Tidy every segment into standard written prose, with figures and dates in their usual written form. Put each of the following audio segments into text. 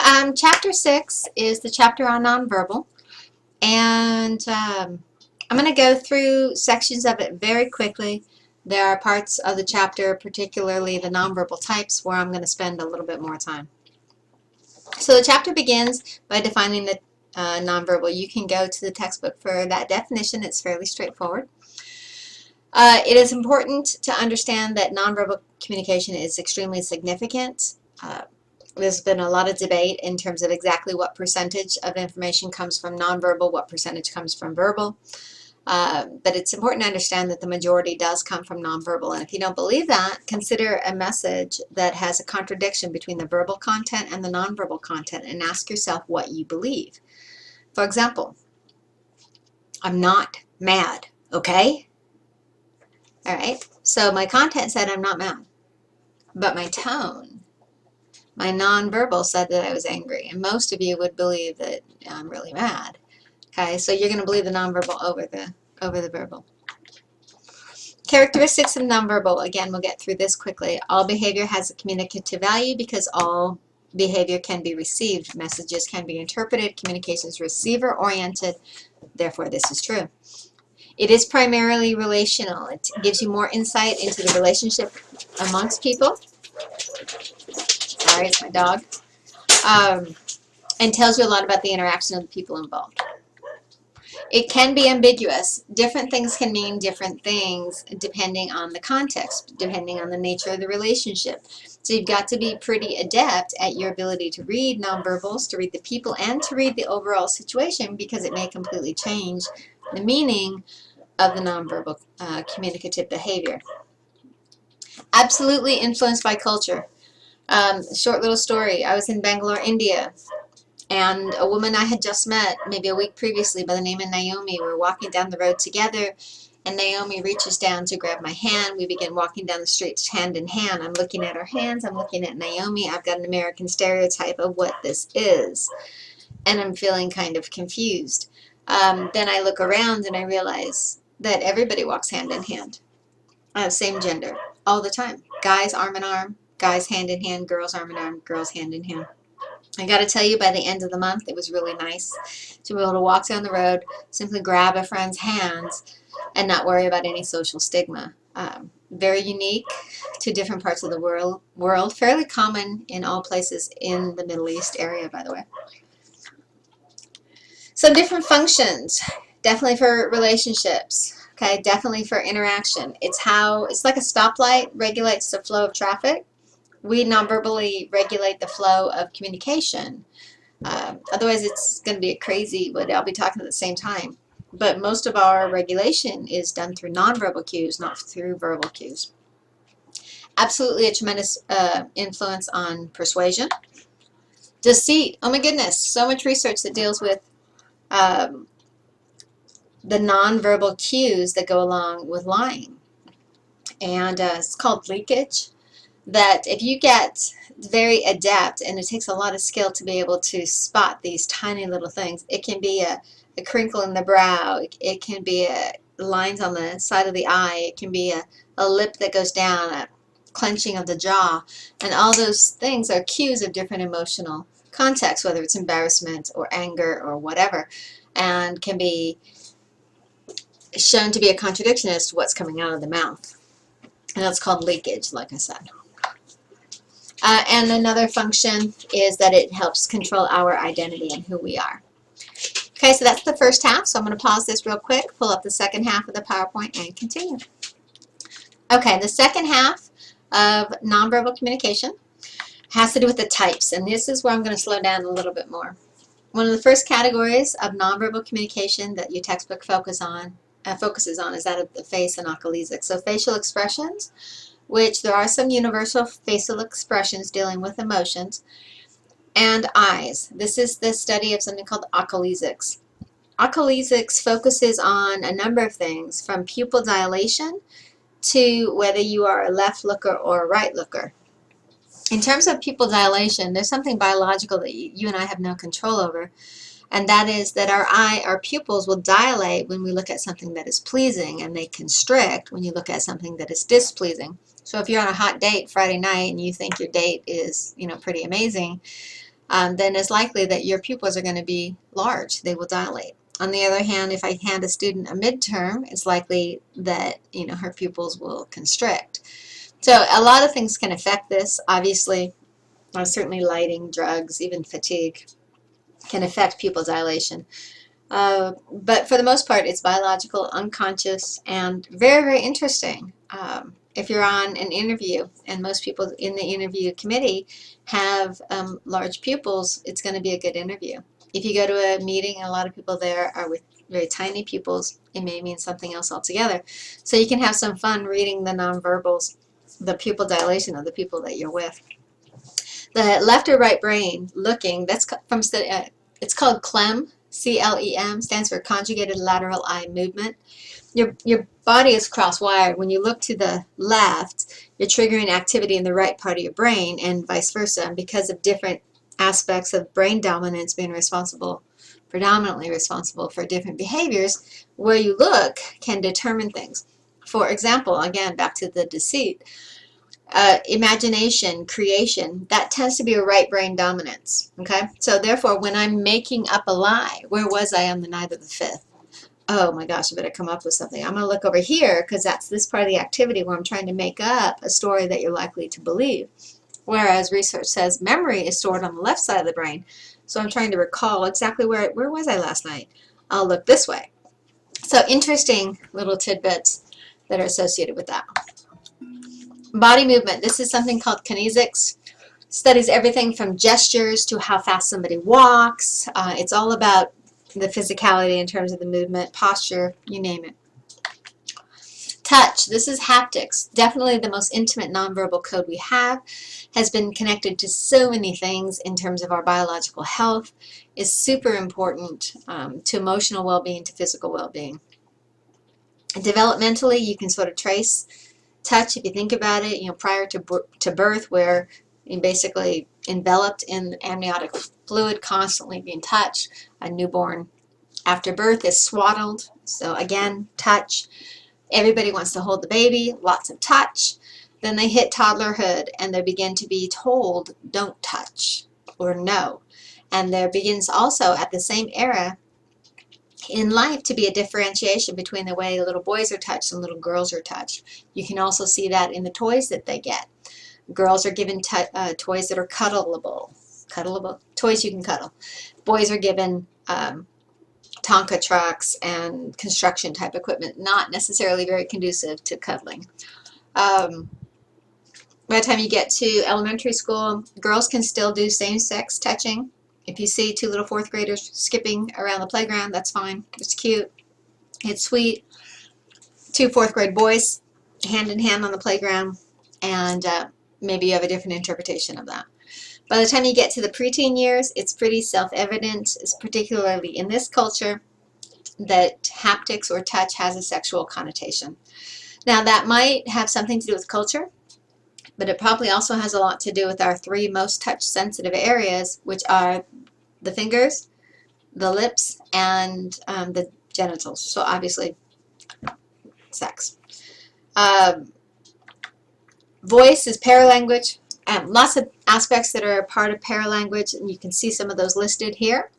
Chapter 6 is the chapter on nonverbal, and I'm going to go through sections of it very quickly. There are parts of the chapter, particularly the nonverbal types, where I'm going to spend a little bit more time. So the chapter begins by defining the nonverbal. You can go to the textbook for that definition. It's fairly straightforward. It is important to understand that nonverbal communication is extremely significant. There's been a lot of debate in terms of exactly what percentage of information comes from nonverbal, what percentage comes from verbal. But it's important to understand that the majority does come from nonverbal. And if you don't believe that, consider a message that has a contradiction between the verbal content and the nonverbal content and ask yourself what you believe. For example, I'm not mad, okay? All right, so my content said I'm not mad, but my tone, my nonverbal said that I was angry, and most of you would believe that I'm really mad. Okay, so you're going to believe the nonverbal over the verbal. Characteristics of nonverbal. Again, we'll get through this quickly. All behavior has a communicative value because all behavior can be received. Messages can be interpreted. Communication is receiver-oriented. Therefore, this is true. It is primarily relational. It gives you more insight into the relationship amongst people. Sorry, it's my dog. And tells you a lot about the interaction of the people involved. It can be ambiguous. Different things can mean different things depending on the context, depending on the nature of the relationship. So you've got to be pretty adept at your ability to read nonverbals, to read the people, and to read the overall situation, because it may completely change the meaning of the nonverbal communicative behavior. Absolutely influenced by culture. Short little story. I was in Bangalore, India, and a woman I had just met maybe a week previously by the name of Naomi. We were walking down the road together, and Naomi reaches down to grab my hand. We begin walking down the street hand in hand. I'm looking at her hands. I'm looking at Naomi. I've got an American stereotype of what this is, and I'm feeling kind of confused. Then I look around and I realize that everybody walks hand in hand. Same gender, all the time. Guys arm in arm, guys hand in hand, girls arm in arm, girls hand in hand. I got to tell you, by the end of the month, it was really nice to be able to walk down the road, simply grab a friend's hands, and not worry about any social stigma. Very unique to different parts of the world, fairly common in all places in the Middle East area, by the way. Some different functions, definitely for relationships, okay, definitely for interaction. It's like a stoplight regulates the flow of traffic. We nonverbally regulate the flow of communication. Otherwise, it's going to be crazy, but I'll be talking at the same time. But most of our regulation is done through nonverbal cues, not through verbal cues. Absolutely a tremendous influence on persuasion. Deceit. Oh my goodness, so much research that deals with the nonverbal cues that go along with lying. And it's called leakage. That if you get very adept, and it takes a lot of skill to be able to spot these tiny little things. It can be a crinkle in the brow. It can be lines on the side of the eye. It can be a lip that goes down, a clenching of the jaw. And all those things are cues of different emotional contexts, whether it's embarrassment or anger or whatever, and can be shown to be a contradiction as to what's coming out of the mouth. And that's called leakage, like I said. And another function is that it helps control our identity and who we are. Okay, so that's the first half. So I'm going to pause this real quick, pull up the second half of the PowerPoint, and continue. Okay, the second half of nonverbal communication has to do with the types, and this is where I'm going to slow down a little bit more. One of the first categories of nonverbal communication that your textbook focuses on is that of the face and oculesics. So facial expressions, which there are some universal facial expressions dealing with emotions, and eyes. This is the study of something called oculesics. Oculesics focuses on a number of things, from pupil dilation to whether you are a left looker or a right looker. In terms of pupil dilation, there's something biological that you and I have no control over, and that is that our pupils will dilate when we look at something that is pleasing, and they constrict when you look at something that is displeasing. So if you're on a hot date Friday night and you think your date is, pretty amazing, then it's likely that your pupils are going to be large. They will dilate. On the other hand, if I hand a student a midterm, it's likely that, you know, her pupils will constrict. So a lot of things can affect this. Obviously, certainly lighting, drugs, even fatigue can affect pupil dilation. But for the most part, it's biological, unconscious, and very, very interesting. If you're on an interview and most people in the interview committee have large pupils, it's going to be a good interview. If you go to a meeting and a lot of people there are with very tiny pupils, it may mean something else altogether. So you can have some fun reading the nonverbals, the pupil dilation of the people that you're with. The left or right brain looking, that's from it's called CLEM, C-L-E-M, stands for conjugated lateral eye movement. Your body is cross-wired. When you look to the left, you're triggering activity in the right part of your brain and vice versa. And because of different aspects of brain dominance being predominantly responsible for different behaviors, where you look can determine things. For example, again, back to the deceit, imagination, creation, that tends to be a right brain dominance. Okay, so therefore, when I'm making up a lie, where was I on the night of the 5th? Oh my gosh, I better come up with something. I'm going to look over here because that's this part of the activity where I'm trying to make up a story that you're likely to believe. Whereas research says memory is stored on the left side of the brain. So I'm trying to recall exactly where was I last night. I'll look this way. So interesting little tidbits that are associated with that. Body movement. This is something called kinesics. Studies everything from gestures to how fast somebody walks. It's all about the physicality in terms of the movement, posture, you name it. Touch. This is haptics. Definitely the most intimate nonverbal code we have. Has been connected to so many things in terms of our biological health. Is super important to emotional well-being, to physical well-being. Developmentally, you can sort of trace touch if you think about it. You know, prior to birth, where you're basically enveloped in amniotic fluid, constantly being touched. A newborn after birth is swaddled, so again, touch. Everybody wants to hold the baby, lots of touch. Then they hit toddlerhood and they begin to be told, don't touch, or no. And there begins also at the same era in life to be a differentiation between the way little boys are touched and little girls are touched. You can also see that in the toys that they get. Girls are given toys that are cuddleable, toys you can cuddle. Boys are given Tonka trucks and construction type equipment, not necessarily very conducive to cuddling. By the time you get to elementary school, girls can still do same-sex touching. If you see 2 little 4th graders skipping around the playground, that's fine. It's cute. It's sweet. 2 4th grade boys hand in hand on the playground, and maybe you have a different interpretation of that. By the time you get to the preteen years, it's pretty self-evident, particularly in this culture, that haptics or touch has a sexual connotation. Now, that might have something to do with culture, but it probably also has a lot to do with our 3 most touch-sensitive areas, which are the fingers, the lips, and the genitals. So obviously, sex. Voice is paralanguage. Lots of aspects that are a part of paralanguage, and you can see some of those listed here.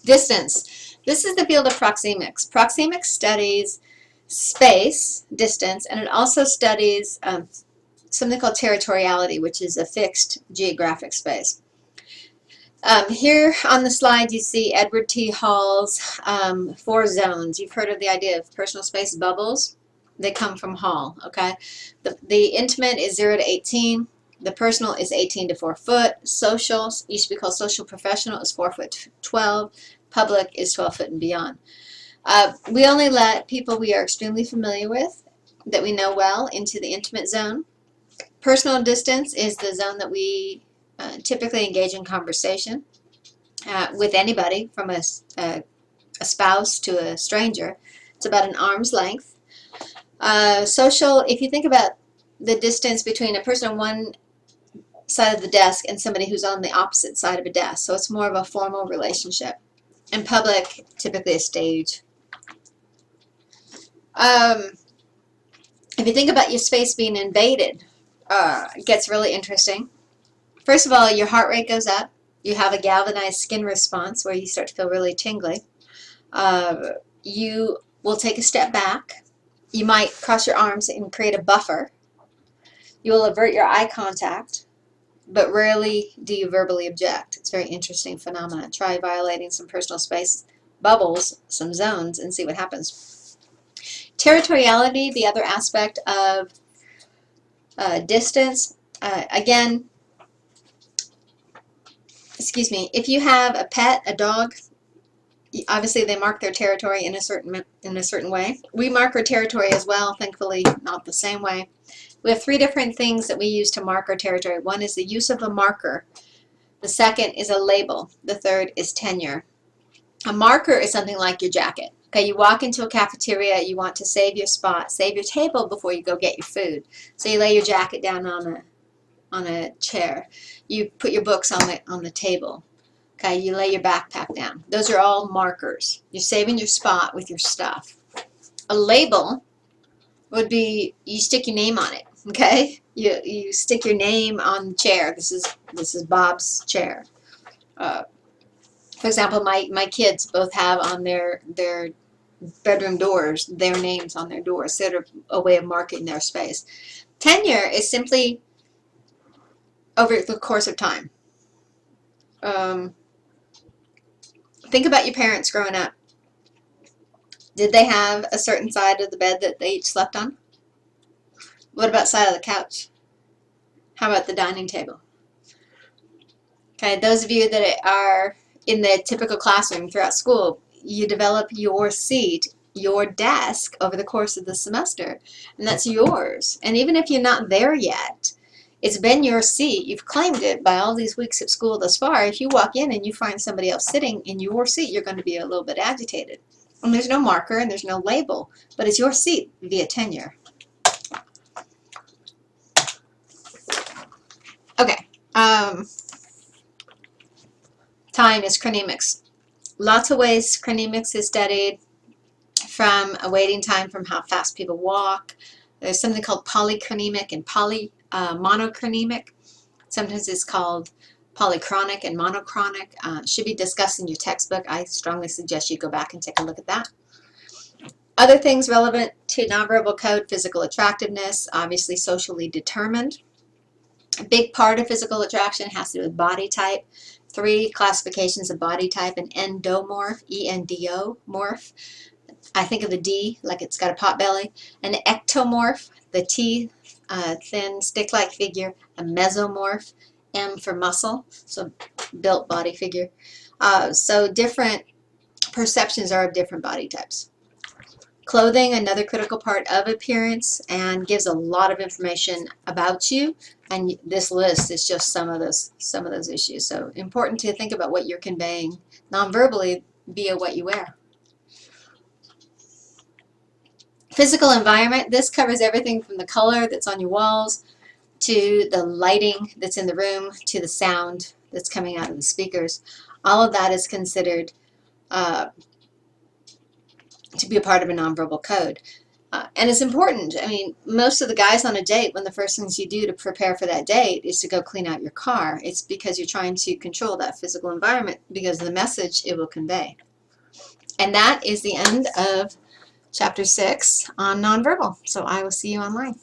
Distance. This is the field of proxemics. Proxemics studies space, distance, and it also studies something called territoriality, which is a fixed geographic space. Here on the slide you see Edward T. Hall's 4 zones. You've heard of the idea of personal space bubbles. They come from Hall, okay? The intimate is 0 to 18. The personal is 18 to 4 foot. Social, used to be called social professional, is 4 foot to 12. Public is 12 foot and beyond. We only let people we are extremely familiar with, that we know well, into the intimate zone. Personal distance is the zone that we typically engage in conversation with anybody, from a spouse to a stranger. It's about an arm's length. Social, if you think about the distance between a person on one side of the desk and somebody who's on the opposite side of a desk, so it's more of a formal relationship. And public, typically a stage. If you think about your space being invaded, it gets really interesting. First of all, your heart rate goes up. You have a galvanized skin response where you start to feel really tingly. You will take a step back. You might cross your arms and create a buffer. You will avert your eye contact, but rarely do you verbally object. It's a very interesting phenomenon. Try violating some personal space bubbles, some zones, and see what happens. Territoriality, the other aspect of distance. Again, excuse me, if you have a pet, a dog, obviously they mark their territory in a certain way. We mark our territory as well, thankfully not the same way. We have 3 different things that we use to mark our territory. One is the use of a marker. The second is a label. The third is tenure. A marker is something like your jacket. Okay, you walk into a cafeteria, you want to save your spot, save your table before you go get your food. So you lay your jacket down on a chair. You put your books on the table. Okay, you lay your backpack down. Those are all markers. You're saving your spot with your stuff. A label would be you stick your name on it. Okay, you stick your name on the chair. This is Bob's chair. For example, my kids both have on their bedroom doors their names on their doors, sort of a way of marking their space. Tenure is simply over the course of time. Think about your parents growing up. Did they have a certain side of the bed that they each slept on? What about side of the couch? How about the dining table? Okay, those of you that are in the typical classroom throughout school, you develop your seat, your desk over the course of the semester, and that's yours. And even if you're not there yet, it's been your seat. You've claimed it by all these weeks of school thus far. If you walk in and you find somebody else sitting in your seat, you're going to be a little bit agitated. And there's no marker and there's no label, but it's your seat via tenure. Okay. Time is chronemics. Lots of ways chronemics is studied, from a waiting time, from how fast people walk. There's something called polychronemic and monochronemic. Sometimes it's called polychronic and monochronic. Should be discussed in your textbook. I strongly suggest you go back and take a look at that. Other things relevant to nonverbal code: physical attractiveness, obviously socially determined. A big part of physical attraction has to do with body type. 3 classifications of body type: an endomorph, E-N-D-O morph. I think of the D like it's got a pot belly. An ectomorph, the T, thin stick-like figure. A mesomorph, M for muscle, so built body figure. So different perceptions are of different body types. Clothing, another critical part of appearance, and gives a lot of information about you. And this list is just some of those issues. So important to think about what you're conveying non-verbally via what you wear. Physical environment. This covers everything from the color that's on your walls to the lighting that's in the room to the sound that's coming out of the speakers. All of that is considered to be a part of a nonverbal code. And it's important. I mean, most of the guys on a date, one of the first things you do to prepare for that date is to go clean out your car. It's because you're trying to control that physical environment because of the message it will convey. And that is the end of Chapter 6 on nonverbal. So I will see you online.